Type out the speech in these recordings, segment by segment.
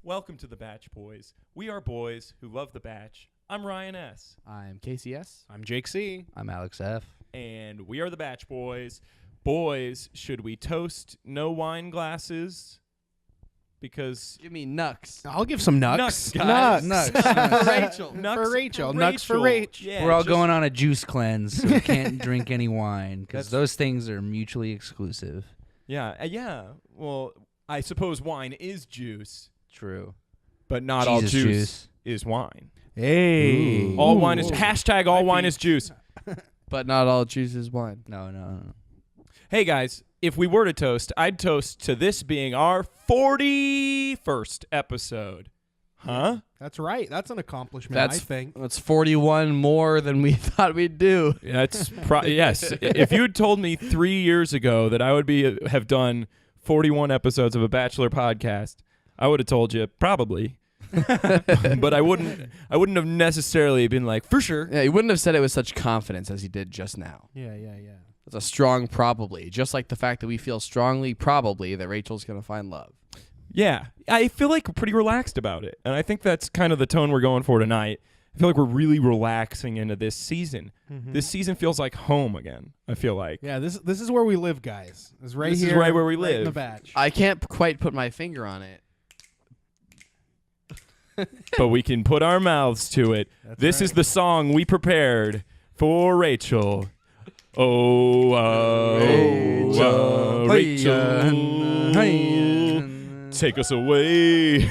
Welcome to the Bach Boys. We are boys who love the Bach. I'm Ryan S. I'm KCS. I'm Jake C. I'm Alex F. And we are the Bach Boys. Boys, should we toast no wine glasses? Because... Give me Nux. I'll give some Nux. Nux, guys. Nux. For Rachel. Nux for Rachel. for Nux for Rachel. Rach. Yeah, We're all just- going on a juice cleanse, so we can't drink any wine because That's- those things are mutually exclusive. Yeah. Well, I suppose wine is juice, True. but not all Jesus juice is wine. Hey. Ooh. All wine is... Ooh. Hashtag all wine is juice. But not all juice is wine. No. Hey, guys, if we were to toast, I'd toast to this being our 41st episode. Huh? That's right. That's an accomplishment, That's I think. That's 41 more than we thought we'd do. That's yes. If you had told me 3 years ago that I would have done 41 episodes of a Bachelor podcast, I would have told you probably. But I wouldn't have necessarily been like, for sure. Yeah, you wouldn't have said it with such confidence as you did just now. Yeah. It's a strong probably, just like the fact that we feel strongly probably that Rachel's going to find love. Yeah. I feel like we're pretty relaxed about it. And I think that's kind of the tone we're going for tonight. I feel like we're really relaxing into this season. Mm-hmm. This season feels like home again, I feel like. Yeah, this is where we live, guys. It's right This is here. right where we in live. the batch. I can't quite put my finger on it. But we can put our mouths to it. That's This is right. the song we prepared for Rachel. Rachel. Take us away.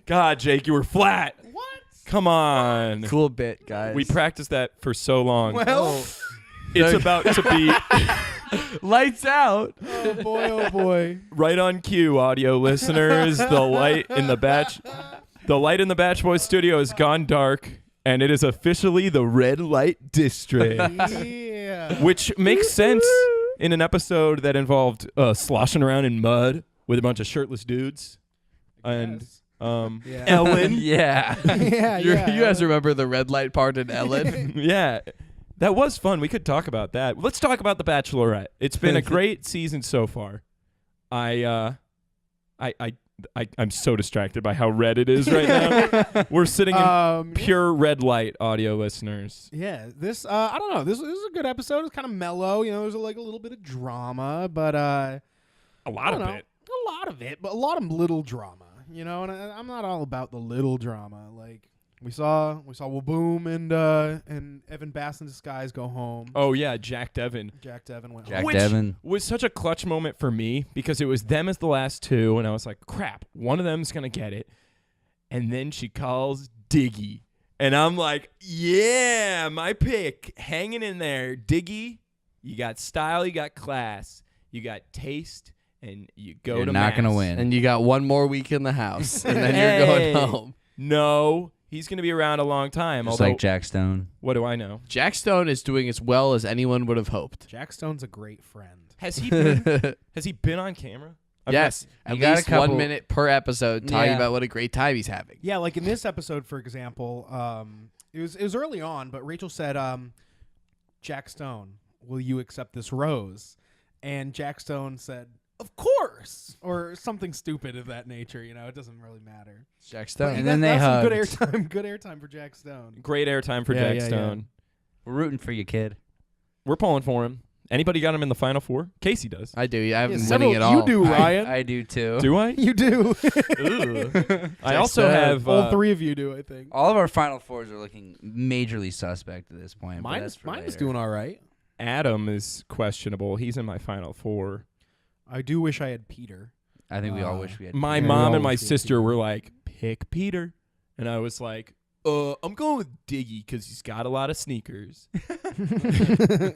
God, Jake, you were flat. What? Come on. Cool bit, guys. We practiced that for so long. Well, It's about to be Lights out. oh boy. right on cue, audio listeners. The light in the Bach Boys studio has gone dark, and it is officially the red light district. Yeah. Which makes sense in an episode that involved sloshing around in mud with a bunch of shirtless dudes. And Yeah. Ellen. Yeah. yeah. You guys remember the red light part in Ellen? Yeah. That was fun. We could talk about that. Let's talk about The Bachelorette. It's been a great season so far. I'm so distracted by how red it is right now. We're sitting in pure red light, audio listeners. Yeah, this I don't know. This is a good episode. It's kind of mellow. You know, there's like a little bit of drama, but A lot of it. A lot of it, but a lot of little drama. You know, and I'm not all about the little drama. Like we saw Waboom and Evan Bass in Disguise go home. Oh yeah, Jack Devin. Jack Devin went Jack home. Which Devin. was such a clutch moment for me because it was them as the last two, and I was like, crap, one of them's going to get it. And then she calls Diggy. And I'm like, yeah, my pick, hanging in there. Diggy, you got style, you got class, you got taste, and you go You're to not gonna mass. win. And you got one more week in the house, and then Hey. you're going home. No, he's going to be around a long time. Just although, like Jack Stone. what do I know? Jack Stone is doing as well as anyone would have hoped. Jack Stone's a great friend. Has he been on camera? Yes, You at got a least couple- 1 minute per episode talking Yeah. about what a great time he's having. Yeah, like in this episode, for example, it was early on, but Rachel said, Jack Stone, will you accept this rose? And Jack Stone said, of course, or something stupid of that nature. You know, it doesn't really matter. Jack But Stone. And then they that's some good hugged. Good airtime for Jack Stone. Great airtime for Yeah, Jack yeah, Stone. We're rooting for you, kid. We're pulling for him. Anybody got him in the Final Four? Casey does. I do. I haven't Yeah, winning it all. You do, Ryan. I do too. Do I? You do. I also Stone. have... All three of you do, I think. All of our Final Fours are looking majorly suspect at this point. but that's for Mine is later. doing all right. Adam is questionable. He's in my Final Four. I do wish I had Peter. I think we all wish we had. My Yeah, we mom all and my wish we had sister Peter. were like, pick Peter. And I was like, I'm going with Diggy because he's got a lot of sneakers.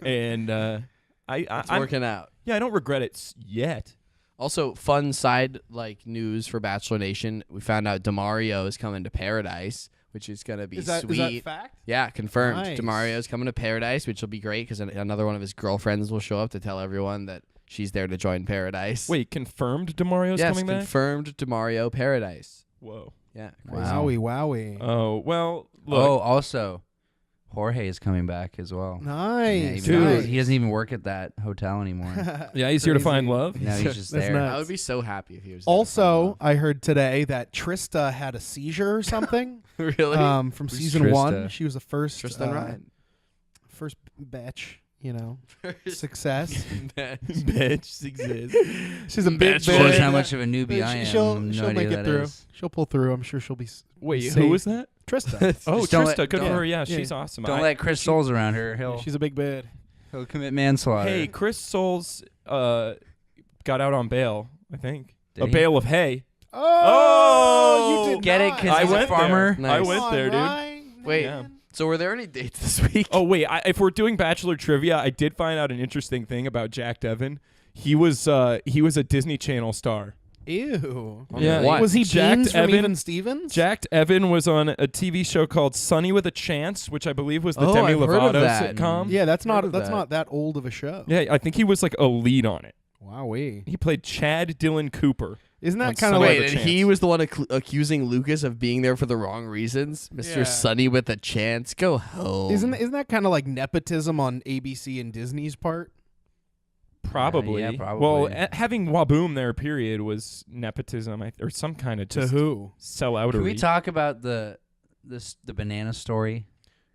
And It's I'm working out. yeah, I don't regret it yet. Also, fun side news for Bachelor Nation. We found out Demario is coming to Paradise, which is gonna be Is that sweet. fact? Yeah, confirmed. Nice. Demario is coming to Paradise, which will be great because another one of his girlfriends will show up to tell everyone that she's there to join Paradise. Wait, confirmed Demario's yes, coming back? confirmed Demario Paradise. Whoa. Yeah. Wow. Wowie. Oh, well, look. Oh, also, Jorge is coming back as well. Nice. Yeah, Dude. he doesn't even work at that hotel anymore. Yeah, he's here to find Crazy. love. Now he's just That's there. nuts. I would be so happy if he was there. Also, I heard today that Trista had a seizure or something. really? From Who's season Trista? 1. She was the first Tristan Ryan. first batch, success. Bitch exists. She's a big Bitch. Shows bitch. how much of a newbie I am. She'll No idea make who it that through. is. She'll pull through. I'm sure she'll be Wait, safe. who was that? Trista. Oh, Just don't Trista. let- Good for don't- her. Yeah, yeah. she's awesome. Don't let Chris Soules around her. She's a big bad. He'll commit manslaughter. Hey, Chris Soules got out on bail, I think. Did A he? bale of hay. Oh, you did Get it? not. 'Cause I he's a went farmer. there. I Nice. went there, dude. Wait. Yeah. So were there any dates this week? Oh wait, if we're doing Bachelor trivia, I did find out an interesting thing about Jack Devin. He was a Disney Channel star. Ew. Yeah. What? Was he Jacked Beans from Evan? Even Stevens? Jack Evan was on a TV show called Sunny with a Chance, which I believe was the Oh, Demi I've heard of Lovato that. sitcom. Yeah, that's Heard of not that. that old of a show. Yeah, I think he was like a lead on it. Wowee. He played Chad Dylan Cooper. Isn't On that kind of Sunny like with Wait, a and he Chance. was the one accusing Lucas of being there for the wrong reasons? Mr. Yeah. Sunny with a chance. Go home. isn't that kind of like nepotism on ABC and Disney's part? Probably. Yeah, probably. Well, having Waboom there, period, was nepotism or some kind of just who? selloutery. Can we talk about the banana story?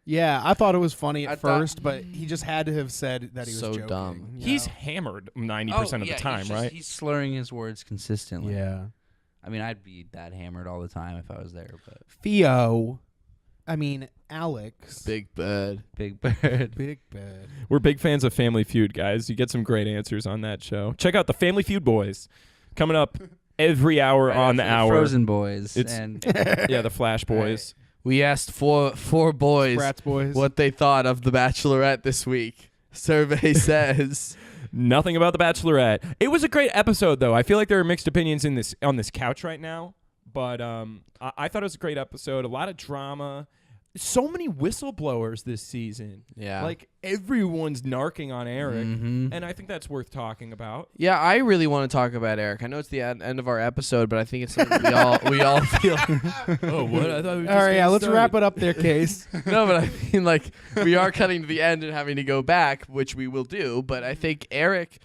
Yeah, I thought it was funny I at thought- first, but he just had to have said that he was So joking. dumb. you He's know? hammered 90% of the time, right? He's slurring his words consistently. Yeah. I mean, I'd be that hammered all the time if I was there, but Alex. Big Bird. Big Bird. Big bad. We're big fans of Family Feud, guys. You get some great answers on that show. Check out the Family Feud Boys coming up every hour Right on the after hour. Frozen Boys. It's- and Yeah, the Flash Boys. We asked four boys Bratz boys. what they thought of The Bachelorette this week. Survey says. Nothing about the Bachelorette. It was a great episode, though. I feel like there are mixed opinions on this couch right now, but I thought it was a great episode. A lot of drama. So many whistleblowers this season. Yeah. Like everyone's narking on Erik, Mhm. and I think that's worth talking about. Yeah, I really want to talk about Erik. I know it's the end of our episode, but I think it's something we all feel. Oh, what? I thought we were All right, yeah, let's wrap it up there, Case. No, but I mean, like, we are cutting to the end and having to go back, which we will do. But I think Erik,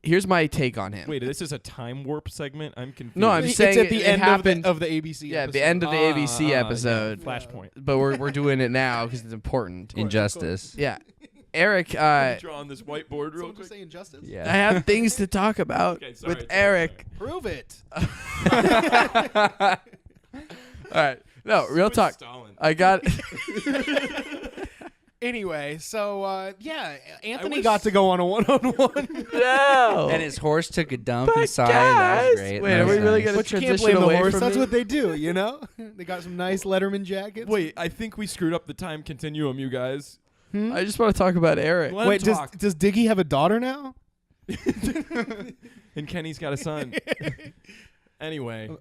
here's my take on him. Wait, this is a time warp segment? I'm confused. No, I'm It's saying at the it end happened. of the ABC Yeah, episode. the end of the ABC yeah, episode. Flashpoint. But we're doing it now because it's important. Injustice. Yeah, Erik. Draw on this whiteboard real Someone just quick. say injustice? I have things to talk about Okay, sorry, with sorry, Erik. Prove it. All right. No, real Quit talk. stalling. I got. Anyway, so Anthony wish- got to go on a one-on-one. No. And his horse took a dump But inside. That was guys- great. wait, That are was we really nice. gonna- But you can't transition blame the away horse. from That's me? what they do, you know? They got some nice Letterman jackets. Wait, I think we screwed up the time continuum, you guys. I just want to talk about Erik. Let Wait, him talk. does Diggy have a daughter now? And Kenny's got a son. Anyway, All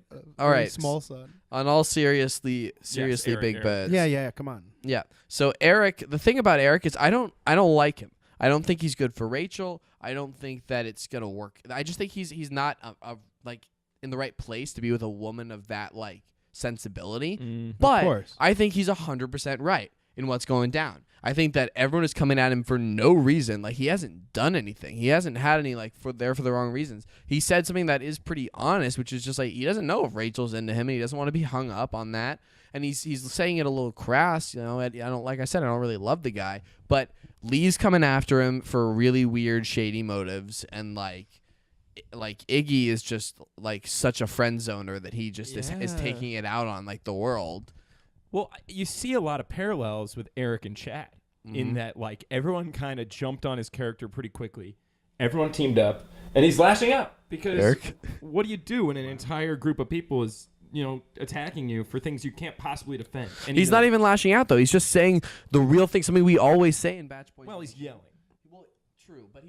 Very right. small son. On all seriously, Erik, big Erik. bets. Yeah, come on. Yeah. So Erik, the thing about Erik is I don't like him. I don't think he's good for Rachel. I don't think that it's gonna work. I just think he's not like in the right place to be with a woman of that like sensibility. But course. I think he's 100% right in what's going down. I think that everyone is coming at him for no reason. Like he hasn't done anything. He hasn't had any like for the wrong reasons. He said something that is pretty honest, which is just like he doesn't know if Rachel's into him and he doesn't want to be hung up on that. And he's saying it a little crass, you know. I don't like I said, I don't really love the guy, but Lee's coming after him for really weird, shady motives, and like Iggy is just like such a friend zoner that he just is Yeah. taking it out on like the world. well, you see a lot of parallels with Erik and Chad in that, like, everyone kind of jumped on his character pretty quickly. Everyone teamed up, and he's lashing out because Erik? what do you do when an entire group of people is, attacking you for things you can't possibly defend? And He's not even lashing out though. He's just saying the real thing. Something we always say in Batch Boys. Well, he's yelling. Well, true, but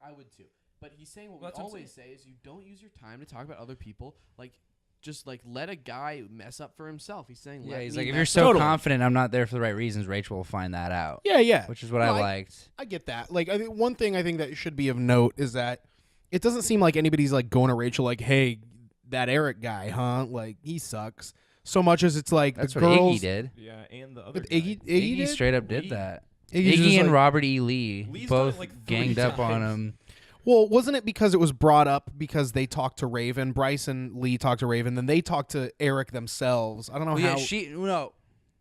I would too. But he's saying what That's we what I'm always say is you don't use your time to talk about other people. Like, just like let a guy mess up for himself. He's saying, Yeah, let he's me like, if mess you're up. so Totally. confident I'm not there for the right reasons, Rachel will find that out. Yeah. Which is what No, I liked. I get that. Like, I think one thing I think that should be of note is that it doesn't seem like anybody's like going to Rachel like, "Hey, that Erik guy, huh? Like, he sucks." so much as it's like That's the what girls. Iggy did. Yeah, and the other With guy. Iggy Iggy did? straight up did Lee. that. Iggy's Iggy just and like- Robert E. Lee Lee's done it both like 3 ganged up on times. him. Well, wasn't it because it was brought up because they talked to Raven? Bryce and Lee talked to Raven, then they talked to Eric themselves. I don't know Well, how. yeah,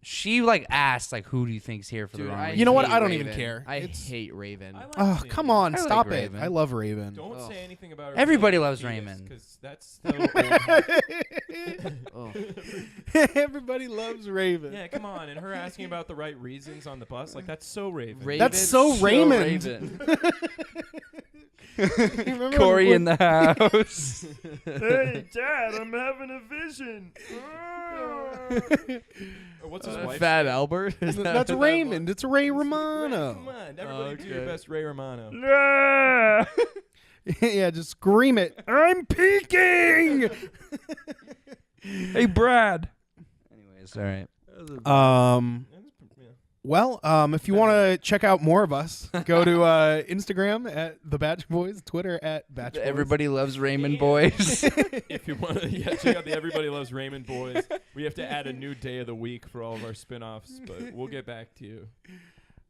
she like asked like, who do you think's here for the Dude, wrong I reason? You know what? hate I don't even Raven. care. I It's- hate Raven. I like Oh, seeing come it. on, I like stop it. Raven. I love Raven. Don't Ugh. say anything about her. Everybody being a loves fetus, Raymond. 'cause that's so old hat. Oh. Everybody loves Raven. Yeah, come on. And her asking about the right reasons on the bus, like that's so Raven. Raven, That's so Raymond. Raven. Remember Corey when- in the house. Hey, Dad, I'm having a vision. Or what's his wife? Fat Albert. Is that That's what that Raymond. was? It's Ray Come Romano. on, everybody do your Okay. best Ray Romano. Yeah, just scream it. I'm peeking. Hey, Brad. Anyways, all right. Well, if you want to check out more of us, go to Instagram at the Bach Boys, Twitter at Bach Boys. Everybody loves Raymond Boys. If you want to, check out the Everybody Loves Raymond Boys. We have to add a new day of the week for all of our spin-offs, but we'll get back to you.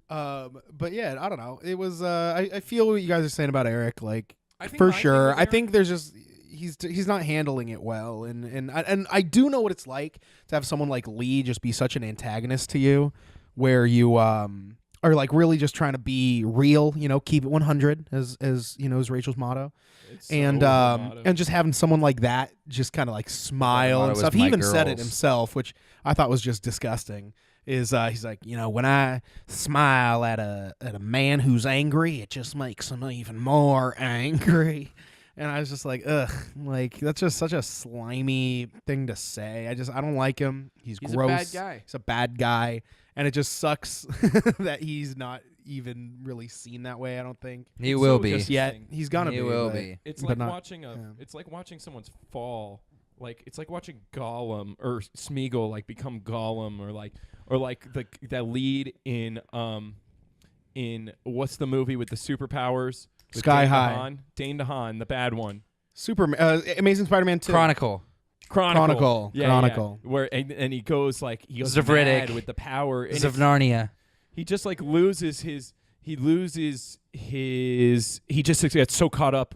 But yeah, I don't know. It was. I feel what you guys are saying about Eric. Like I think for my thing sure. with I Eric- think there's just he's not handling it well, and I do know what it's like to have someone like Lee just be such an antagonist to you, where you are like really just trying to be real. You know, keep it 100 as you know is Rachel's motto. It's so And motto. and just having someone like that just kind of like smile motto and was stuff. He my even said it girls. himself, which I thought was just disgusting. Is he's like, you know, when I smile at a man who's angry, it just makes him even more angry. And I was just like, ugh, like that's just such a slimy thing to say. I don't like him. He's He's gross. a bad guy. He's a bad guy, and it just sucks that he's not even really seen that way. I don't think He It's will so be. just yet. interesting. He's gonna He be. will but- be. It's but like not- watching yeah. it's like watching someone's fall. Like it's like watching Gollum or Smeagol like become Gollum or like that lead in what's the movie with the superpowers? With Sky Dane High. DeHaan? Dane DeHaan, the bad one. Amazing Spider-Man 2. Chronicle. Chronicle. Yeah, Chronicle. yeah. Where and he goes like he goes Zavritic. mad with the power. And Of it's- Narnia. he just like loses his he just gets so caught up,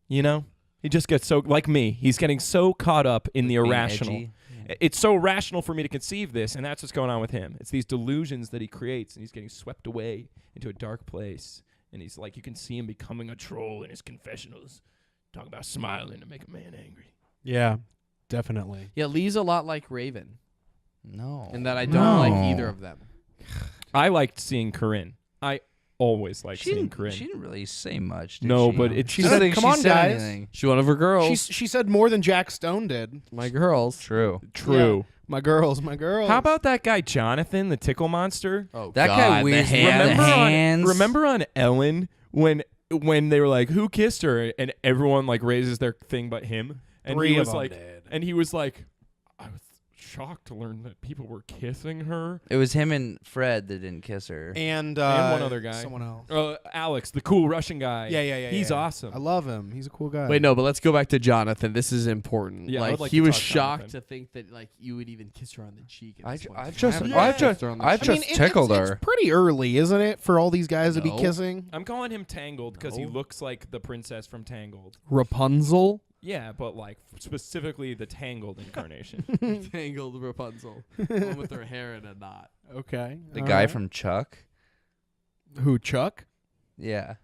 you know? He just gets so like me. He's getting so caught up in the Being irrational. edgy. It's so rational for me to conceive this, and that's what's going on with him. It's these delusions that he creates, and he's getting swept away into a dark place. And he's like, you can see him becoming a troll in his confessionals, talking about smiling to make a man angry. Yeah, definitely. Yeah, Lee's a lot like Raven, No. in that I don't like No. either of them. I liked seeing Corinne. I always liked seeing Corinne. She didn't really say much. Did No, she? but it's She I don't said, think "Come she on, said guys." anything. She's one of her girls. She said more than Jack Stone did. My girls. True. true. My girls. How about that guy Jonathan, the tickle monster? Oh, That God, guy the weirds me hand- out. remember the on hands. remember on Ellen when they were like, who kissed her, and everyone like raises their thing but him, and Three he of was them like, did. and he was like, I was shocked to learn that people were kissing her. It was him and Fred that didn't kiss her. And one other guy. Someone else. Alex, the cool Russian guy. Yeah. He's yeah. awesome. I love him. He's a cool guy. Wait, no, but let's go back to Jonathan. This is important. Yeah, I like, would like he to was talk shocked Jonathan. to think that like you would even kiss her on the cheek. at I this ju- point. I've I just- haven't I've kissed just- her on the I've cheek. just tickled it's her. pretty early, isn't it, for all these guys to be No. kissing? I'm calling him Tangled because he No. looks like the princess from Tangled. Rapunzel. Yeah, but like specifically the Tangled incarnation. Tangled Rapunzel, one with her hair in a knot. Okay. The all guy right. from Chuck. Who? Chuck? Yeah.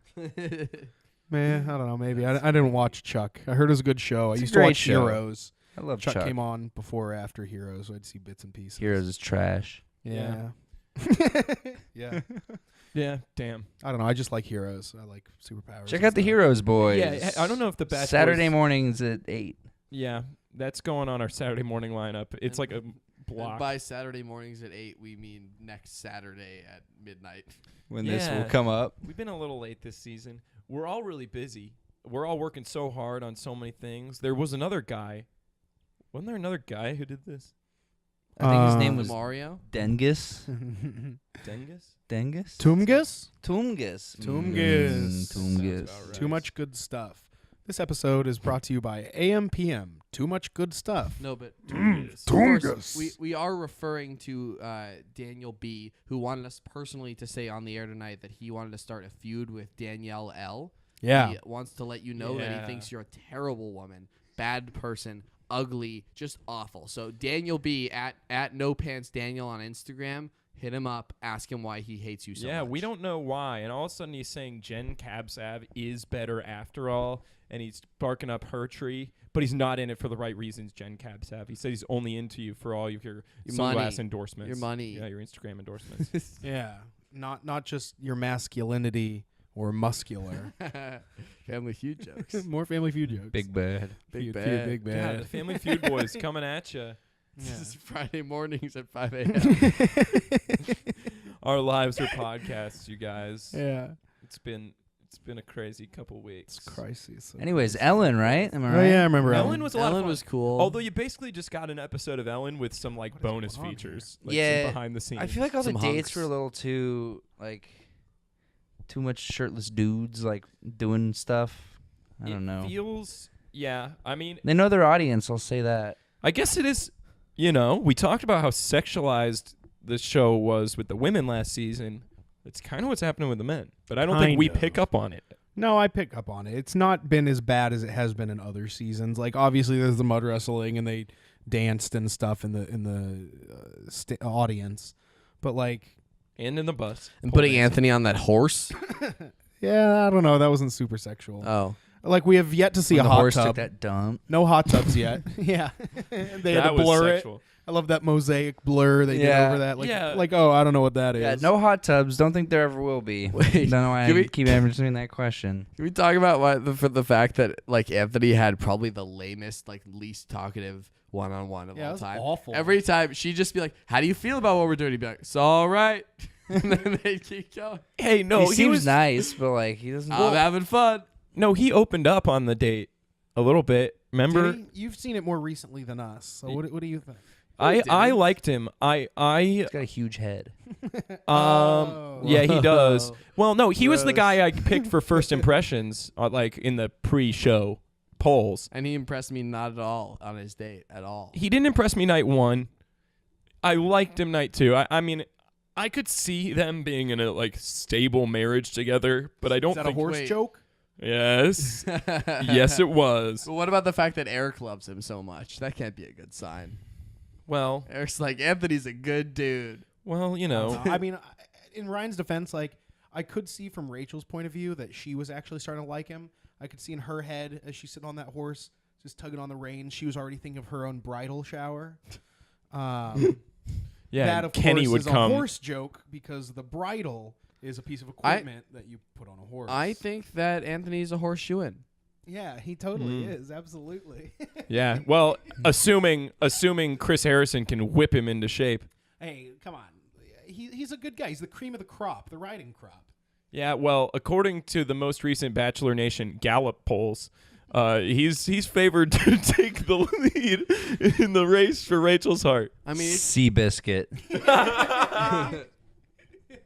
Man, I don't know. Maybe I didn't watch Chuck. I heard it was a good show. It's I a used to great watch show. Heroes. I love Chuck Chuck. came on before or after Heroes, so I'd see bits and pieces. Heroes is trash. Yeah. Yeah. Yeah, damn. I don't know. I just like Heroes. I like superpowers. Check and out the stuff. Heroes Boys. Yeah, I don't know if the Bach Saturday Boys- mornings at 8. Yeah, that's going on our Saturday morning lineup. It's like a And block. by Saturday mornings at 8, we mean next Saturday at midnight. When this will Yeah. come up. We've been a little late this season. We're all really busy. We're all working so hard on so many things. There was another guy. Wasn't there another guy who did this? I think his name was Mario. Dengus. Dengus? Dengus? Toomgus? Toomgus. Toomgus. Toomgus. Sounds about right. Too much good stuff. This episode is brought to you by AMPM. Too much good stuff. No, but Tungus. of course, we are referring to Daniel B, who wanted us personally to say on the air tonight that he wanted to start a feud with Danielle L. Yeah. He wants to let you know that Yeah. he thinks you're a terrible woman, bad person, ugly, just awful. So Daniel B at No Pants Daniel on Instagram, hit him up, ask him why he hates you so much. Yeah, we don't know why. And all of a sudden he's saying Jen Cabsav is better after all, and he's barking up her tree, but he's not in it for the right reasons, Jen Cabsav. He said he's only into you for all your sunglass money. endorsements. Your money. Yeah, your Instagram endorsements. Yeah. Not just your masculinity or muscular. Family Feud jokes. More Family Feud jokes. Big bad. Big Feud, bad. Big God, bad. the Family Feud boys coming at you. This is Friday mornings at 5 a.m. Our lives are podcasts, you guys. Yeah. It's been a crazy couple weeks. It's crisis. Anyways, Ellen, right? Am I Oh right? yeah, I remember Ellen was a lot of Ellen fun. was cool. Although you basically just got an episode of Ellen with some like What is bonus going on features, like Yeah, some behind the scenes. I feel like all the Some dates hunks. were a little too too much shirtless dudes like doing stuff. I don't know. Feels, yeah. I mean, They know their audience. I'll say that. I guess it is. You know, we talked about how sexualized the show was with the women last season. It's kind of what's happening with the men, but I don't think we Kind of. pick up on it. No, I pick up on it. It's not been as bad as it has been in other seasons. Like obviously, there's the mud wrestling and they danced and stuff in the audience, but like, And in the bus. and Pole putting dancing. Anthony on that horse. yeah, I don't know. That wasn't super sexual. Oh. Like we have yet to see When a the hot horse tub. took that dump. No hot tubs yet. Yeah, they had That to was blur it. sexual. I love that mosaic blur they did Yeah. over that. Like, Yeah. like oh, I don't know what that is. Yeah, no hot tubs. Don't think there ever will be. Wait, Don't know why can I we- keep answering that question. Can we talk about for the fact that like Anthony had probably the lamest, like least talkative one-on-one of Yeah, it all was time. awful. Every time she'd just be like, "How do you feel about what we're doing?" He'd be like, "It's all right," and then they'd keep going. Hey, no, he seems was nice, but like he doesn't. I'm having fun. No, he opened up on the date a little bit. Remember? Did he? You've seen it more recently than us. So what do you think? I liked him. He's got a huge head. Oh. Yeah, he does. Whoa. Well, no, he was the Gross. guy I picked for first impressions, like in the pre-show polls. And he impressed me not at all on his date at all. He didn't impress me night one. I liked him night two. I mean, I could see them being in a like stable marriage together, but I don't Is that think. a horse Wait. joke? Yes, yes, it was. But what about the fact that Erik loves him so much? That can't be a good sign. Well, Eric's like, Anthony's a good dude. you know. I mean, in Ryan's defense, like I could see from Rachel's point of view that she was actually starting to like him. I could see in her head as she's sitting on that horse, just tugging on the reins. She was already thinking of her own bridal shower. Yeah, that and of Kenny course would is come. a horse joke because the bridle is a piece of equipment that you put on a horse. I think that Anthony's a horseshoeing. Yeah, he totally Mm. is. Absolutely. Yeah. Well, assuming Chris Harrison can whip him into shape. Hey, come on. He's a good guy. He's the cream of the crop, the riding crop. Yeah. Well, according to the most recent Bachelor Nation Gallup polls, he's favored to take the lead in the race for Rachel's heart. I mean, Seabiscuit.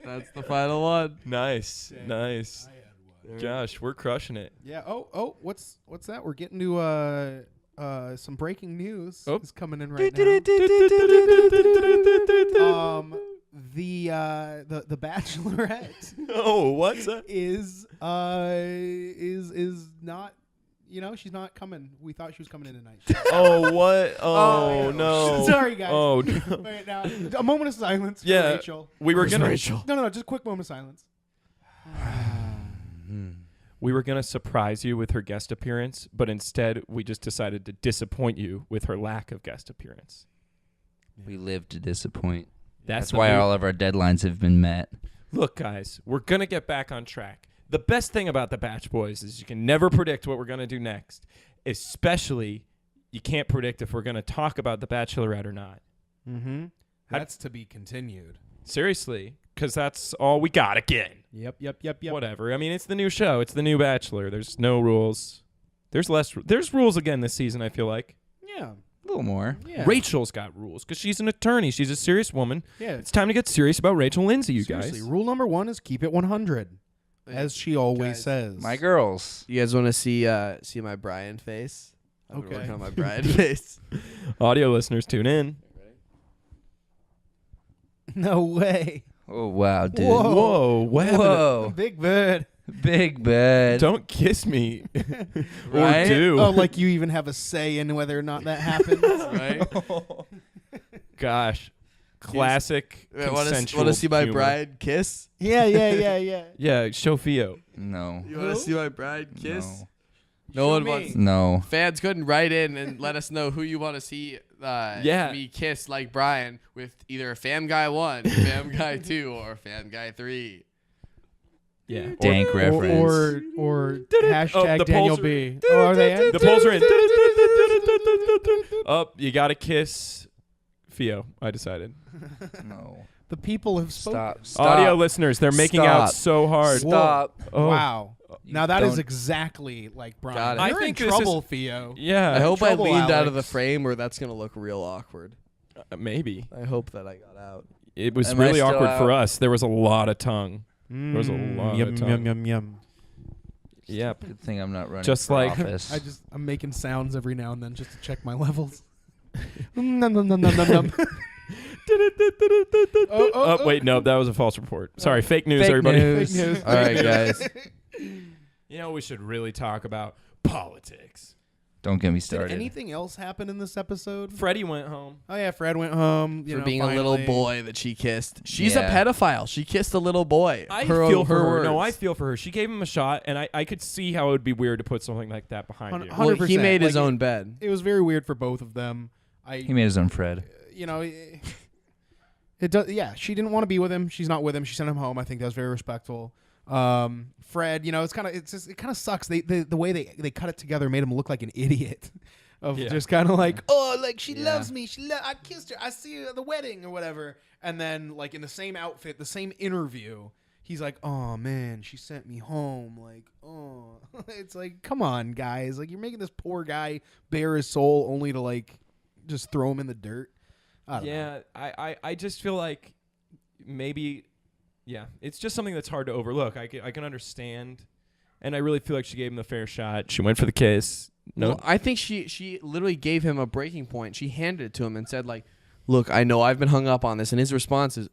that's the final one. Nice, nice. I had one. Gosh, we're crushing it. Yeah. Oh, what's that? We're getting to some breaking news. Oh. Is coming in right now. The Bachelorette Oh, what's that? is not. You know, she's not coming. We thought she was coming in tonight. Oh, what? Oh, yeah. no. Sorry, guys. Oh, no. Wait, now a moment of silence Yeah. for Rachel. We were gonna No, just a quick moment of silence. we were gonna surprise you with her guest appearance, but instead we just decided to disappoint you with her lack of guest appearance. We live to disappoint. That's That's why what we- all of our deadlines have been met. Look, guys, we're going to get back on track. The best thing about the Batch Boys is you can never predict what we're going to do next. Especially, you can't predict if we're going to talk about The Bachelorette or not. Mm-hmm. That's to be continued. Seriously, because that's all we got again. Yep. Whatever. I mean, it's the new show. It's the new Bachelor. There's no rules. There's rules again this season, I feel like. Yeah. A little more. Yeah. Rachel's got rules because she's an attorney. She's a serious woman. Yeah. It's time to get serious about Rachel Lindsay, you Seriously, guys. rule number 1 is keep it 100. as she always guys, says. My girls. You guys want to see my Brian face? I've been Okay. working on my Brian face. Audio listeners, tune in. No way. Oh wow, dude. Whoa. Whoa, what happened? Whoa. Big bird. Big bed. Don't kiss me. Right? Or do. Oh, like you even have a say in whether or not that happens. Right? Gosh. Classic Want consensual to see my humor. Brian kiss? Yeah, yeah, yeah, yeah. Yeah, show Theo. No. You want to see my Brian kiss? No. No one wants. No. Fans couldn't write in and let us know who you want to see me kiss like Brian with either Fam Guy 1, Fam Guy 2, or Fam Guy 3. Yeah. Dank reference. Or Oh, hashtag the Daniel polls are- B. Oh, are they in? The polls are in. Up, you got to kiss Theo, I decided. No. The people have spoken. Stop. Audio listeners, they're making out Stop. so hard. Stop. Oh. Wow. You Now that is don't- exactly like Brian. Got it. You're I think in this trouble, is- Theo. Yeah. I hope I trouble, leaned out of the Alex. frame or that's going to look real awkward. Maybe. I hope that I got out. It was Am I really still awkward for out? us. There was a lot of tongue. was a lot yum, of tongue. yum, yum, yum. Yep. Good thing I'm not running Just for like- office. I'm making sounds every now and then just to check my levels. Num, num, num, num, num, num. Oh, wait, no, that was a false report. Sorry, fake news, Fake everybody. news. Fake news. All right, guys. You know, we should really talk about politics. Don't get me Did started. anything else happen in this episode? Freddie went home. Oh yeah, Fred went home. For being a little boy that she kissed. She's Yeah. a pedophile. She kissed a little boy. I Her- feel for her her. No, I words. feel for her. She gave him a shot, and I could see how it would be weird to put something like that behind you. Well, he 100%. made his Like, own bed. It was very weird for both of them. He made his own Fred. You know, it does. Yeah, she didn't want to be with him. She's not with him. She sent him home. I think that was very respectful. Fred, you know, it kind of sucks. The way they cut it together made him look like an idiot. Of Yeah. just kind of like, oh, like she Yeah. loves me. I kissed her. I see her at the wedding or whatever. And then like in the same outfit, the same interview, he's like, oh man, she sent me home. Like, oh, it's like, come on, guys. Like you're making this poor guy bare his soul only to like just throw him in the dirt. I don't know. Yeah, I just feel like maybe, yeah, it's just something that's hard to overlook. I can understand, and I really feel like she gave him the fair shot. She went for the kiss. No, Well, I think she literally gave him a breaking point. She handed it to him and said like, "Look, I know I've been hung up on this." And his response is,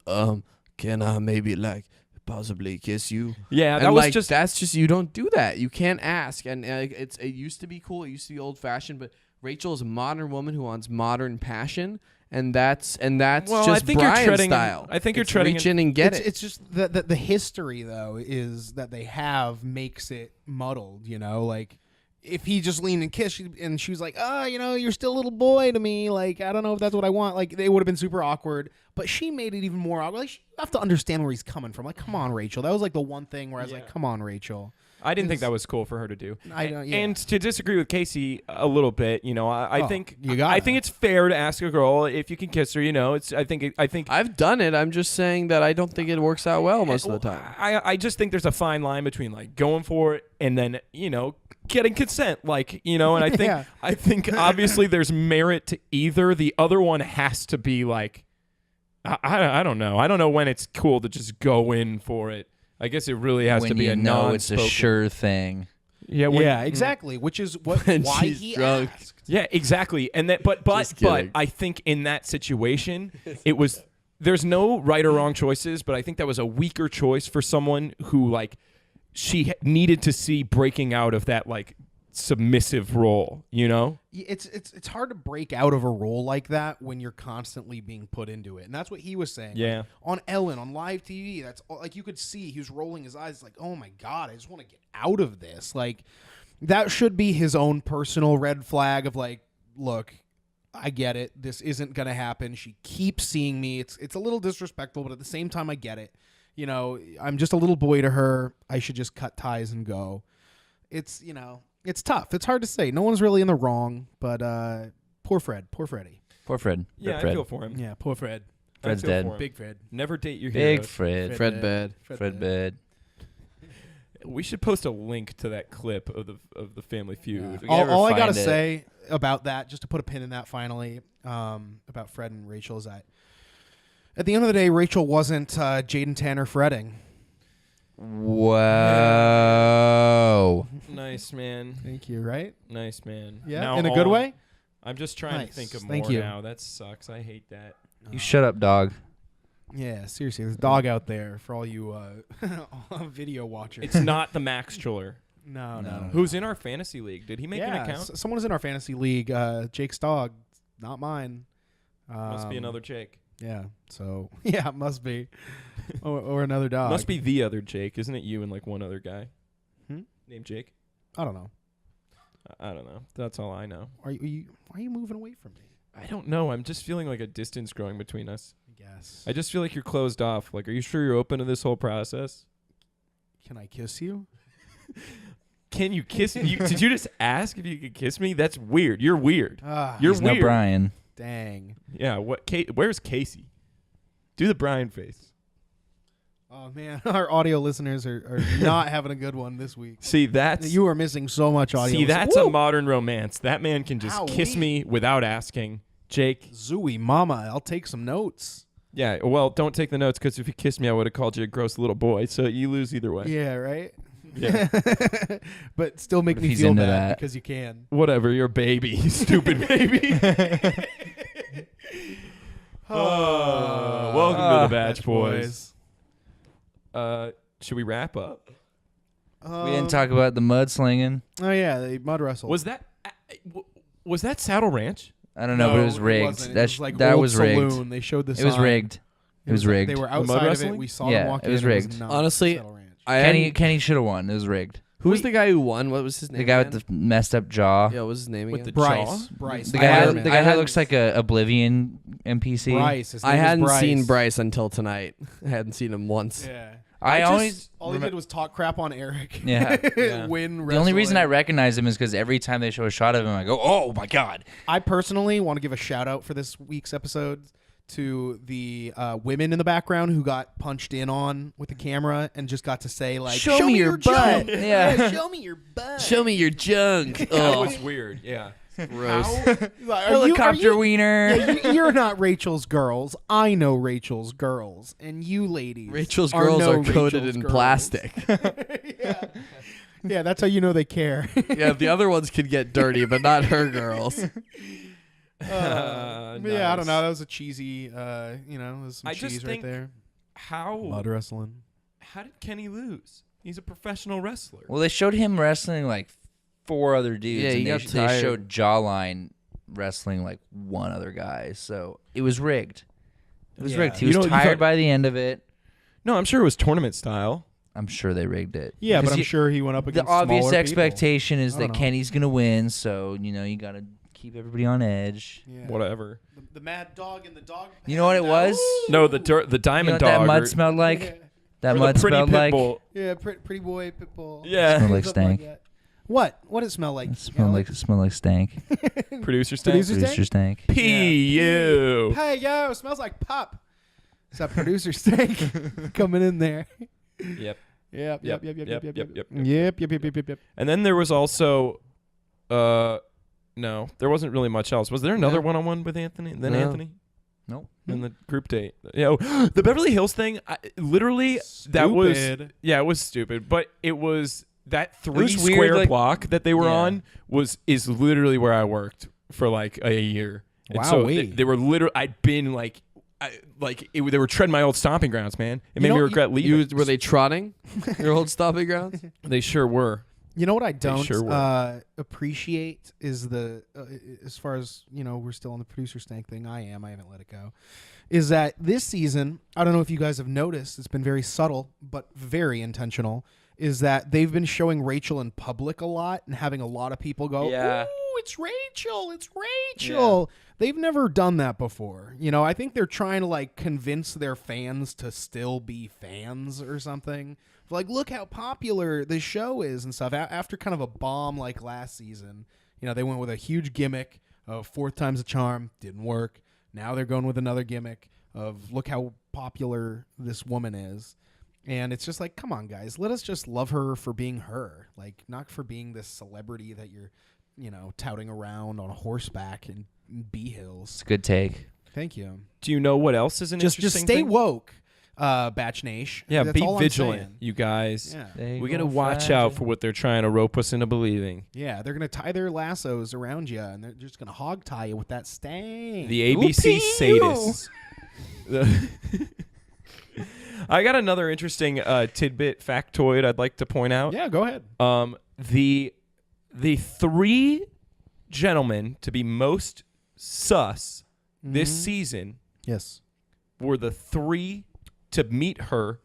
can I maybe like possibly kiss you?" yeah, And that was like, just that's just you don't do that. You can't ask. And it used to be cool. It used to be old fashioned. But Rachel is a modern woman who wants modern passion, and that's well, just I think Brian's you're treading. style. I think you're It's treading. reach in and get it's, it. It's just that the history though is that they have makes it muddled. You know, like if he just leaned and kissed, and she was like, "Oh, you know, you're still a little boy to me. Like I don't know if that's what I want." Like they would have been super awkward, but she made it even more awkward. Like you have to understand where he's coming from. Like, come on, Rachel. That was like the one thing where I was like, "Come on, Rachel." I didn't think that was cool for her to do. I don't. Yeah. And to disagree with Casey a little bit, you know, I Oh, think you gotta. I think it's fair to ask a girl if you can kiss her. You know, I think I've done it. I'm just saying that I don't think it works out well most of the time. I just think there's a fine line between like going for it and then, you know, getting consent, like, you know, and I think Yeah. I think obviously there's merit to either. The other one has to be like, I don't know. I don't know when it's cool to just go in for it. I guess it really has when to be you a know it's a non-spoken- sure thing. Yeah, yeah, exactly. Which is what When why she's he drunk. asked. Yeah, exactly. And that, but Just kidding. I think in that situation, it was there's no right or wrong choices, but I think that was a weaker choice for someone who like she needed to see breaking out of that like submissive role. You know? It's hard to break out of a role like that when you're constantly being put into it, and that's what he was saying. Yeah. Like, on Ellen, on live TV, that's like you could see he was rolling his eyes, like, oh my god, I just want to get out of this. Like that should be his own personal red flag of like, look, I get it. This isn't gonna happen. She keeps seeing me. It's a little disrespectful, but at the same time, I get it. You know, I'm just a little boy to her. I should just cut ties and go. It's, you know, it's tough. It's hard to say. No one's really in the wrong, but poor Fred. Poor Freddie. Poor Fred. Yeah, Rip Fred. I feel for him. Yeah, poor Fred. Fred's I feel dead. for him. Big Fred. Never date your Big heroes. Fred. Fred bad. Fred bad. We should post a link to that clip of the Family Feud. we ever All I gotta find it. say about that, just to put a pin in that finally, about Fred and Rachel, is that at the end of the day, Rachel wasn't Jaden Tanner Fredding. Whoa. Nice, man. Thank you. Right? Nice, man. Yeah. Now In a good all- way. I'm just trying Nice. to think of Thank more you. now. That sucks. I hate that. You shut up, dog. Yeah. Seriously, there's a dog out there for all you video watchers. It's not the Max Chiller. No. Who's in our fantasy league? Did he make an yeah, account? Someone's in our fantasy league. Jake's dog, not mine. Must be another Jake. Yeah. So yeah, it must be, or another dog. Must be the other Jake. Isn't it you and like one other guy Hmm? named Jake? I don't know. I don't know. That's all I know. Why are you moving away from me? I don't know. I'm just feeling like a distance growing between us. I guess. I just feel like you're closed off. Like, are you sure you're open to this whole process? Can I kiss you? Can you kiss me? Did you just ask if you could kiss me? That's weird. You're weird. You're He's weird. no Brian. Dang. Yeah. What? Where's Casey? Do the Brian face. Oh man, our audio listeners are not having a good one this week. See, that's You are missing so much audio. See, that's a modern romance. That man can just Ow, kiss wee. me without asking. Jake. Zooey, mama. I'll take some notes. Yeah. Well, don't take the notes because if you kissed me, I would have called you a gross little boy. So you lose either way. Yeah, right. Yeah. But still make What if me he's feel into bad that? because you can. Whatever. You're a baby. You stupid baby. Welcome to the Batch Boys. Should we wrap up? We didn't talk about the mudslinging. Oh yeah, they mud wrestled. Was that Saddle Ranch? I don't know, but it was rigged. wasn't. It That was like that old was rigged. saloon. They showed the It was sign. rigged. It was rigged. They were mud outside of it. wrestling? We saw Yeah, them walk it was in. rigged. not Honestly, Saddle Ranch. Kenny should have won. It was rigged. Who was the guy who won? What was his name? The guy again? with the messed up jaw. Yeah, what was his name With again? the Bryce. jaw? Bryce. The I guy, hadn't- the guy I that hadn't- looks like a Oblivion NPC. Bryce. His I name is hadn't Bryce. seen Bryce until tonight. I hadn't seen him once. Yeah. I just- always all he did was talk crap on Eric. Yeah. Yeah. Win. The only reason I wrestling. recognize him is because every time they show a shot of him, I go, "Oh my god!" I personally want to give a shout out for this week's episode to the women in the background who got punched in on with the camera and just got to say like, Show me your butt." junk." Yeah. Show me your butt. Show me your junk. That Oh, was weird. Yeah. gross. Helicopter wiener. Yeah, you're not Rachel's girls. I know Rachel's girls, and you ladies. Rachel's are girls no are coated Rachel's in girls. plastic. Yeah, that's how you know they care. Yeah, the other ones could get dirty, but not her girls. Yeah, I Nice. don't know. That was a cheesy, there's some I cheese just right think- there. How Mud wrestling. how did Kenny lose? He's a professional wrestler. Well, they showed him wrestling like 4 other dudes. Yeah, he and got they tired. showed Jawline wrestling like 1 other guy. So it was rigged. It was Yeah. rigged. He You was know, you tired thought- by the end of it. No, I'm sure it was tournament style. I'm sure they rigged it. Yeah, but 'Cause I'm sure he went up the against obvious smaller expectation is I that don't know. Kenny's gonna win. So you got to keep everybody on edge. people. Yeah. Whatever. The mad dog in the dog. You know what it was? No, the You know diamond what that dog. mud or- smelled like? That or the mud pretty smelled pit like. bull. Yeah, pretty boy pitbull. Yeah. Smelled like Something stank. that. What? What did it smell like? It smelled like stank. Producer stank. Producer stank? Producer stank. P.U. Hey yo, smells like pop. Is that producer stank coming in there? Yep. Yep. Yep, yep. Yep. And then there was also, no, there wasn't really much else. Was there another one-on-one with Anthony? Then No. Anthony Nope. in the group date. Yeah, the Beverly Hills thing. Literally, that was Stupid. it was stupid, but it was that was weird, three-square like- block that they were Yeah. on is literally where I worked for like a year. And so Wowee. they were literally. I'd been like. They were treading my old stomping grounds, man. It made know, me regret leaving. Were they trotting your old stomping grounds? They sure were. You know what I don't sure were. appreciate is the as far as we're still on the producer stank thing. I haven't let it go. Is that this season? I don't know if you guys have noticed. It's been very subtle but very intentional. Is that they've been showing Rachel in public a lot and having a lot of people go, Yeah. "Ooh, it's Rachel! It's Rachel!" They've never done that before. I think they're trying to like convince their fans to still be fans or something. Like, look how popular this show is and stuff. After kind of a bomb like last season, they went with a huge gimmick of 4th time's a charm. Didn't work. Now they're going with another gimmick of look how popular this woman is. And it's just like, come on, guys. Let us just love her for being her. Like, not for being this celebrity that you're, touting around on a horseback in B Hills. It's a good take. Thank you. Do you know what else is an Just interesting stay thing? woke. Batch Nation. Yeah, That's be all I'm vigilant, saying. you guys. Yeah. They We got to gon' watch find out you. for what they're trying to rope us into believing. Yeah, they're gonna tie their lassos around you, and they're just gonna hog tie you with that stank. The ABC sadists. I got another interesting tidbit factoid I'd like to point out. Yeah, go ahead. The 3 gentlemen to be most sus this season Yes. were the 3 to meet her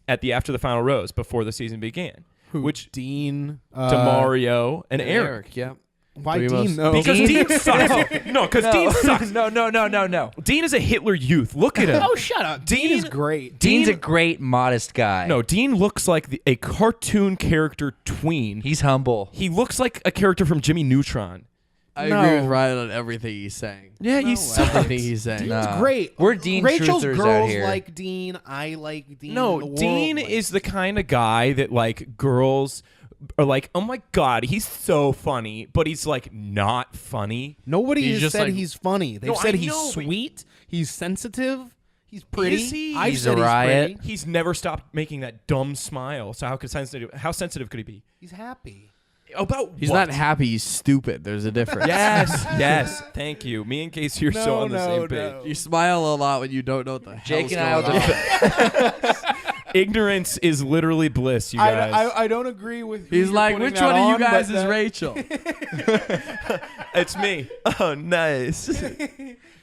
at the After the Final Rose before the season began. Who? Which Dean, DeMario and Eric. Yeah. Why Three Dean? most- though? Because Dean sucks. No, because Dean sucks. No. Dean is a Hitler youth. Look at him. Oh, shut up. Dean is great. Dean's a great, modest guy. No, Dean looks like a cartoon character tween. He's humble. He looks like a character from Jimmy Neutron. I No. agree with Ryan on everything he's saying. Yeah, he sucks. Everything he's saying. Dean's Nah. great. We're Dean Rachel's truthers girls out here. like Dean. I like Dean. No, the Dean world is the kind of guy that like girls are like, oh my god, he's so funny, but he's like not funny. Nobody He's has just said like- he's funny. They've No, said I he's know, but- sweet. He's sensitive. He's pretty. Is he? I've He's said a riot. He's pretty. He's never stopped making that dumb smile. So how sensitive could he be? He's happy. About He's what? not happy. He's stupid. There's a difference. Yes. Thank you. Me and Casey are so on the same page. You smile a lot when you don't know what the Jake hell's and I going will on. Ignorance is literally bliss, you guys. I don't agree with. He's you're like, putting which that one of you on, guys but is that- Rachel? It's me. Oh, nice.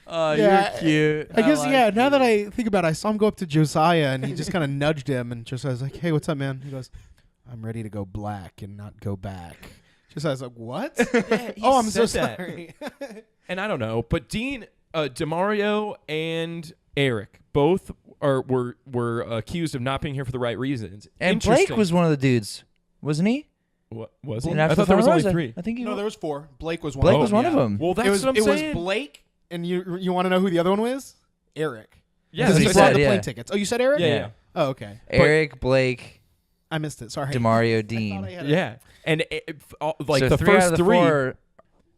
Oh, Yeah, you're cute. I guess like yeah. you. Now that I think about it, I saw him go up to Josiah and he just kind of nudged him, and Josiah's like, "Hey, what's up, man?" He goes, "I'm ready to go black and not go back." Josiah's like, "What?" Oh, I'm so said that. sorry. And I don't know, but Dean, DeMario, and Eric both were accused of not being here for the right reasons. And Blake Interesting. was one of the dudes, wasn't he? What was he? And I after thought the there was Final only Rose, 3. I think he No, there was 4. Blake was one. Blake of was them, one yeah. of them. Well, that's It was what I'm saying. was Blake, and you want to know who the other one was? Eric. Yeah, Because that's he what I brought said. the yeah. plane tickets. Oh, you said Eric? Yeah, Yeah. yeah. Oh, okay. Eric, Blake, I missed it. Sorry. DeMario, I Dean. thought I had Yeah. And like So the 3 out first of the 3 4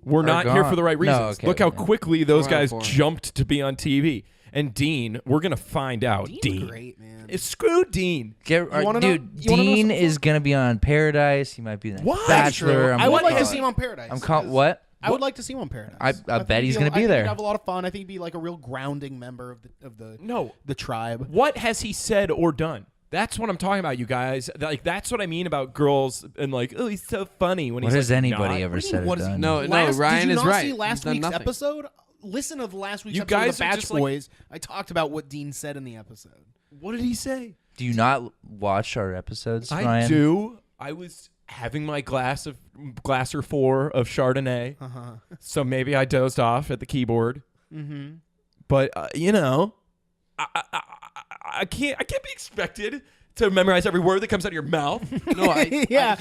were are not here gone. for the right No, reasons. okay, Look how yeah. quickly those 4 out of guys 4. jumped to be on TV. And Dean, we're going to find out. Dean's Dean. great, man. Screw Dean. wanna know- Dude, you wanna know Dean something? is gonna be on Paradise. He might be in What? Bachelor. I would like to calling- see him on Paradise. What? I would like to see him on Paradise. I think bet he's he'd gonna be I think there. He'd have a lot of fun. I think he'd be like a real grounding member of the No. the tribe. What has he said or done? That's what I'm talking about, you guys. Like that's what I mean about girls and like, oh, he's so funny when What he's has like, anybody not. ever What do you said mean, or what is he- done? No, Last- Ryan did you is not right. see He's last done week's nothing. episode? Listen to the last week's You episode of guys the are Bach just like- Boys. I talked about what Dean said in the episode. What did he say? Do you not watch our episodes, I Ryan? do. I was having my glass or 4 of Chardonnay, so maybe I dozed off at the keyboard. Mm-hmm. But I can't be expected to memorize every word that comes out of your mouth. No, Yeah,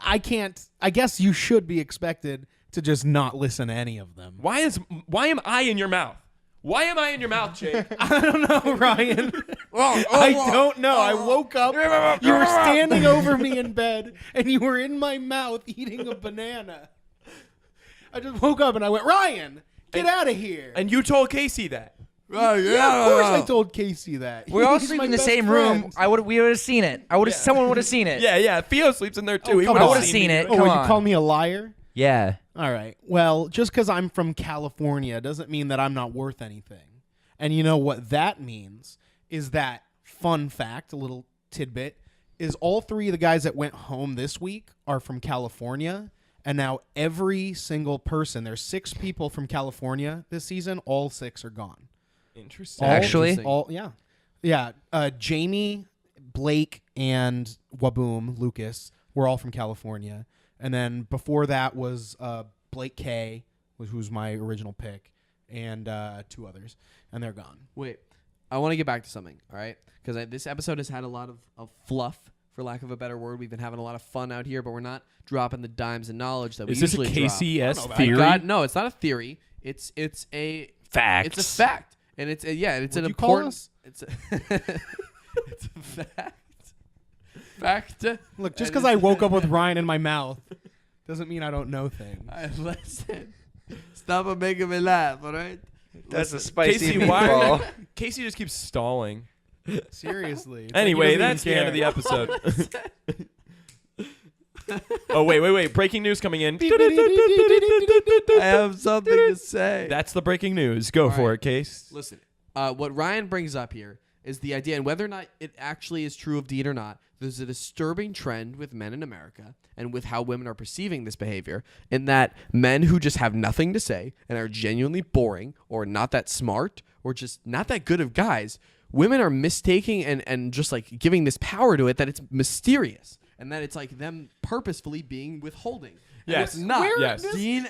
I can't. I guess you should be expected to just not listen to any of them. Why am I in your mouth? Why am I in your mouth, Jake? I don't know, Ryan. I don't know. I woke up. You were standing over me in bed, and you were in my mouth eating a banana. I just woke up and I went, Ryan, get out of here. And you told Casey that. Oh, Yeah, of course I told Casey that. We all He's sleep my in the best same friend. room. We would have seen it. Someone would have seen it. Yeah. Theo sleeps in there too. He come would've on. I would have seen me. it. Oh, Come you on. call me a liar? Yeah. All right. Well, just because I'm from California doesn't mean that I'm not worth anything. And you know what that means is that, fun fact, a little tidbit, is all 3 of the guys that went home this week are from California. And now every single person, there's 6 people from California this season, all 6 are gone. Interesting. Actually? Yeah. Jamie, Blake, and Waboom, Lucas, were all from California. And then before that was Blake K, who's my original pick, and 2 others. And they're gone. Wait, I want to get back to something, all right? Because this episode has had a lot of fluff, for lack of a better word. We've been having a lot of fun out here, but we're not dropping the dimes and knowledge that we Is this a usually drop. KCS theory? No, it's not a theory. It's a Facts. It's a fact, and it's an What'd you call important. us? It's a it's a fact. Fact. Look, just And because I woke up with Ryan in my mouth doesn't mean I don't know things. Listen. Stop making me laugh, all right? That's a Casey, why? Casey just keeps stalling. Seriously. It's Anyway, like that's he the end of the episode. Oh, wait. Breaking news coming in. I have something to say. That's the breaking news. Go for it, Case. Listen, what Ryan brings up here is the idea, and whether or not it actually is true of Dean or not, there's a disturbing trend with men in America and with how women are perceiving this behavior, in that men who just have nothing to say and are genuinely boring or not that smart or just not that good of guys, women are mistaking and just like giving this power to it that it's mysterious and that it's like them purposefully being withholding. Yes. And it's not. Yes. Dean.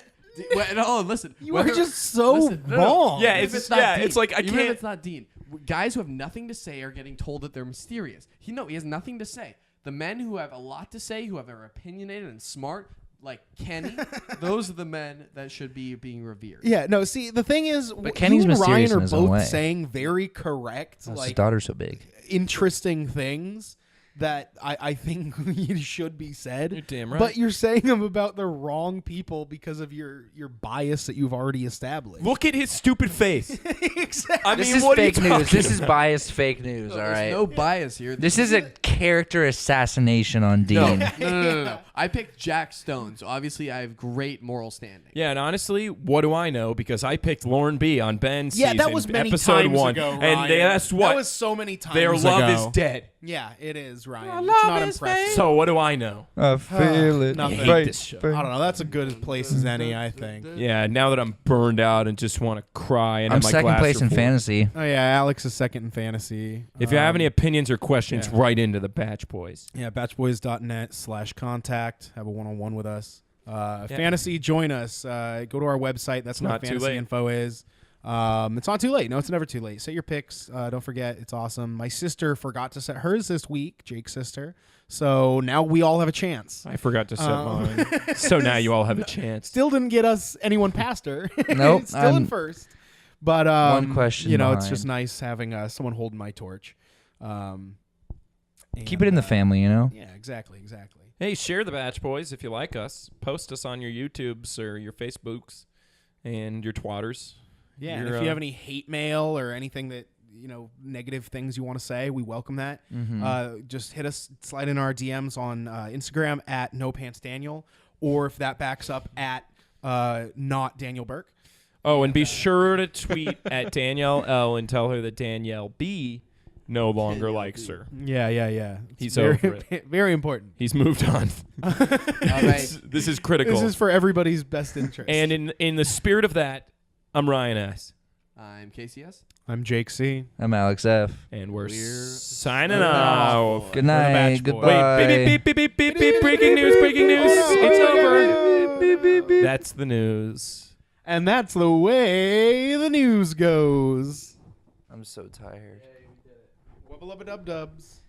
No, listen. You are just so wrong. Yeah, Even if it's not yeah, Dean. it's like I Even if can't. it's not Dean. Guys who have nothing to say are getting told that they're mysterious. He has nothing to say. The men who have a lot to say, who are opinionated and smart, like Kenny, those are the men that should be being revered. Yeah, no, see, the thing is, Kenny's you and mysterious Ryan in are his own both way. saying very correct, His like, daughter's so big. interesting things that I think should be said. You're damn right. But you're saying them about the wrong people because of your bias that you've already established. Look at his stupid face. Exactly. I This mean, is what fake are you news. This talking is biased fake news. All There's right. no bias here. This is a character assassination on no, Dean. no. I picked Jack Stone, so obviously I have great moral standing. Yeah, and honestly, what do I know? Because I picked Lauren B on Ben's Yeah, season, that was many episode times 1, ago, and Ryan. that's what That was so many times their ago. love is dead. Yeah, it is, Ryan. Our It's love not is impressive. fake. So what do I know? I feel it. Nothing. I hate this show. I don't know. That's a good place as any, I think. Yeah, now that I'm burned out and just want to cry and I'm have my second glass place in full. fantasy. Oh, yeah, Alex is second in fantasy. If you have any opinions or questions, yeah. write into the Batch Boys. Yeah, batchboys.net/contact. Have a one-on-one with us. Fantasy, join us. Go to our website. That's Not what too fantasy late. info is. It's not too late. No, it's never too late. Set your picks. Don't forget, it's awesome. My sister forgot to set hers this week, Jake's sister. So now we all have a chance. I forgot to set mine. So now you all have a chance. Still didn't get us anyone past her. Nope, Still in I'm first. But one question you know, it's behind. just nice having someone holding my torch. Keep it in the family, you know? Yeah, exactly. Hey, share the Batch Boys if you like us. Post us on your YouTubes or your Facebooks and your Twatters. Yeah, and Your, if you have any hate mail or anything that, negative things you want to say, we welcome that. Just hit us, slide in our DMs on Instagram at NoPantsDaniel, or if that backs up at not Daniel Burke. Oh, and be sure to tweet at Danielle L and tell her that Danielle B no longer likes her. Yeah. It's He's very, over it. Very important. He's moved on. All right. This is critical. This is for everybody's best interest. And in the spirit of that, I'm Ryan S. I'm KCS. I'm Jake C. I'm Alex F. And we're signing signing off. off. Good Batch night. Boys. Goodbye. Wait, beep, beep, beep, beep, breaking news, it's over. That's the news. And that's the way the news goes. I'm so tired. Wubba-lubba-dub-dubs.